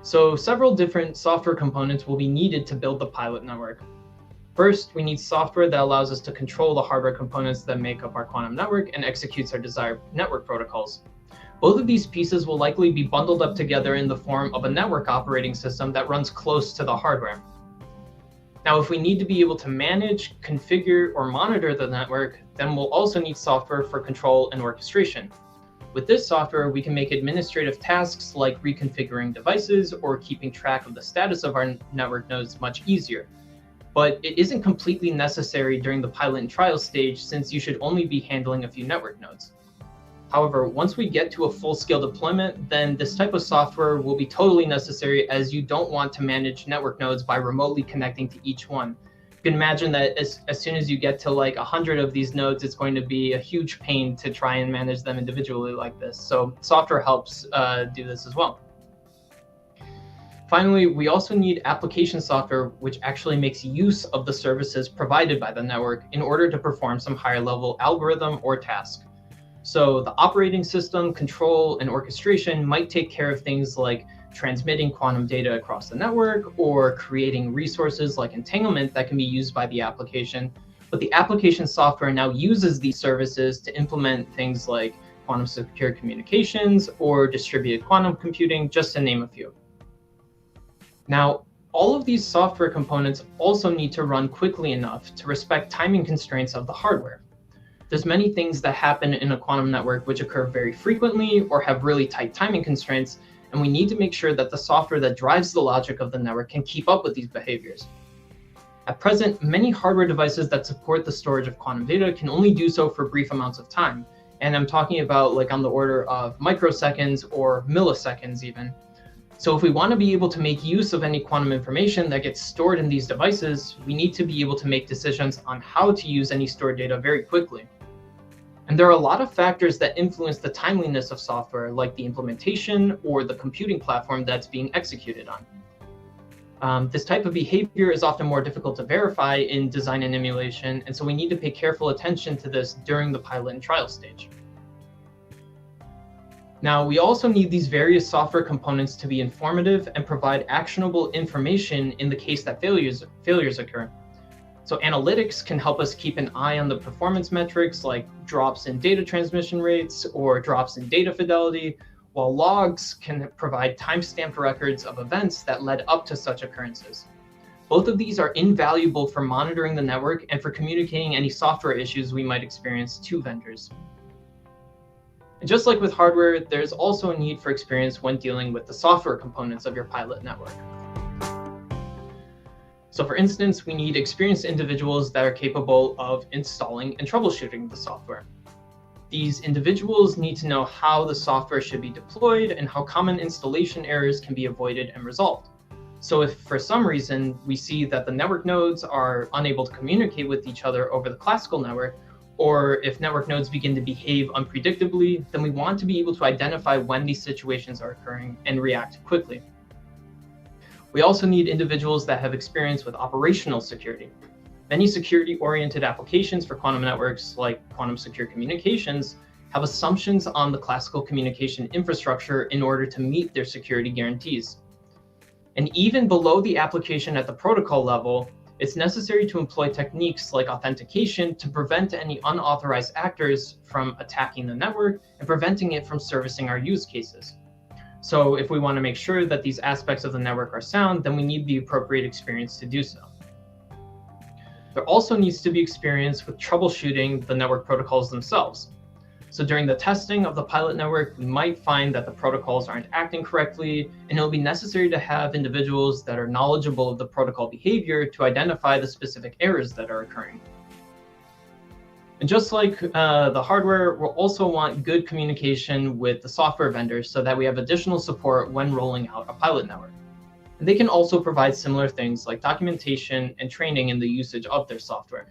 So several different software components will be needed to build the pilot network. First, we need software that allows us to control the hardware components that make up our quantum network and executes our desired network protocols. Both of these pieces will likely be bundled up together in the form of a network operating system that runs close to the hardware. Now, if we need to be able to manage, configure, or monitor the network, then we'll also need software for control and orchestration. With this software, we can make administrative tasks like reconfiguring devices or keeping track of the status of our network nodes much easier. But it isn't completely necessary during the pilot and trial stage, since you should only be handling a few network nodes. However, once we get to a full-scale deployment, then this type of software will be totally necessary, as you don't want to manage network nodes by remotely connecting to each one. You can imagine that as soon as you get to like 100 of these nodes, it's going to be a huge pain to try and manage them individually like this. So software helps do this as well. Finally, we also need application software which actually makes use of the services provided by the network in order to perform some higher level algorithm or task. So the operating system, control, and orchestration might take care of things like transmitting quantum data across the network or creating resources like entanglement that can be used by the application. But the application software now uses these services to implement things like quantum secure communications or distributed quantum computing, just to name a few. Now, all of these software components also need to run quickly enough to respect timing constraints of the hardware. There's many things that happen in a quantum network which occur very frequently or have really tight timing constraints, and we need to make sure that the software that drives the logic of the network can keep up with these behaviors. At present, many hardware devices that support the storage of quantum data can only do so for brief amounts of time, and I'm talking about like on the order of microseconds or milliseconds even. So if we want to be able to make use of any quantum information that gets stored in these devices, we need to be able to make decisions on how to use any stored data very quickly. And there are a lot of factors that influence the timeliness of software, like the implementation or the computing platform that's being executed on. This type of behavior is often more difficult to verify in design and emulation, and so we need to pay careful attention to this during the pilot and trial stage. Now, we also need these various software components to be informative and provide actionable information in the case that failures occur. So analytics can help us keep an eye on the performance metrics like drops in data transmission rates or drops in data fidelity, while logs can provide timestamped records of events that led up to such occurrences. Both of these are invaluable for monitoring the network and for communicating any software issues we might experience to vendors. And just like with hardware, there's also a need for experience when dealing with the software components of your pilot network. So for instance, we need experienced individuals that are capable of installing and troubleshooting the software. These individuals need to know how the software should be deployed and how common installation errors can be avoided and resolved. So if for some reason we see that the network nodes are unable to communicate with each other over the classical network, or if network nodes begin to behave unpredictably, then we want to be able to identify when these situations are occurring and react quickly. We also need individuals that have experience with operational security. Many security-oriented applications for quantum networks, like quantum secure communications, have assumptions on the classical communication infrastructure in order to meet their security guarantees. And even below the application at the protocol level, it's necessary to employ techniques like authentication to prevent any unauthorized actors from attacking the network and preventing it from servicing our use cases. So if we want to make sure that these aspects of the network are sound, then we need the appropriate experience to do so. There also needs to be experience with troubleshooting the network protocols themselves. So during the testing of the pilot network, we might find that the protocols aren't acting correctly, and it'll be necessary to have individuals that are knowledgeable of the protocol behavior to identify the specific errors that are occurring. And just like the hardware, we'll also want good communication with the software vendors so that we have additional support when rolling out a pilot network. And they can also provide similar things like documentation and training in the usage of their software.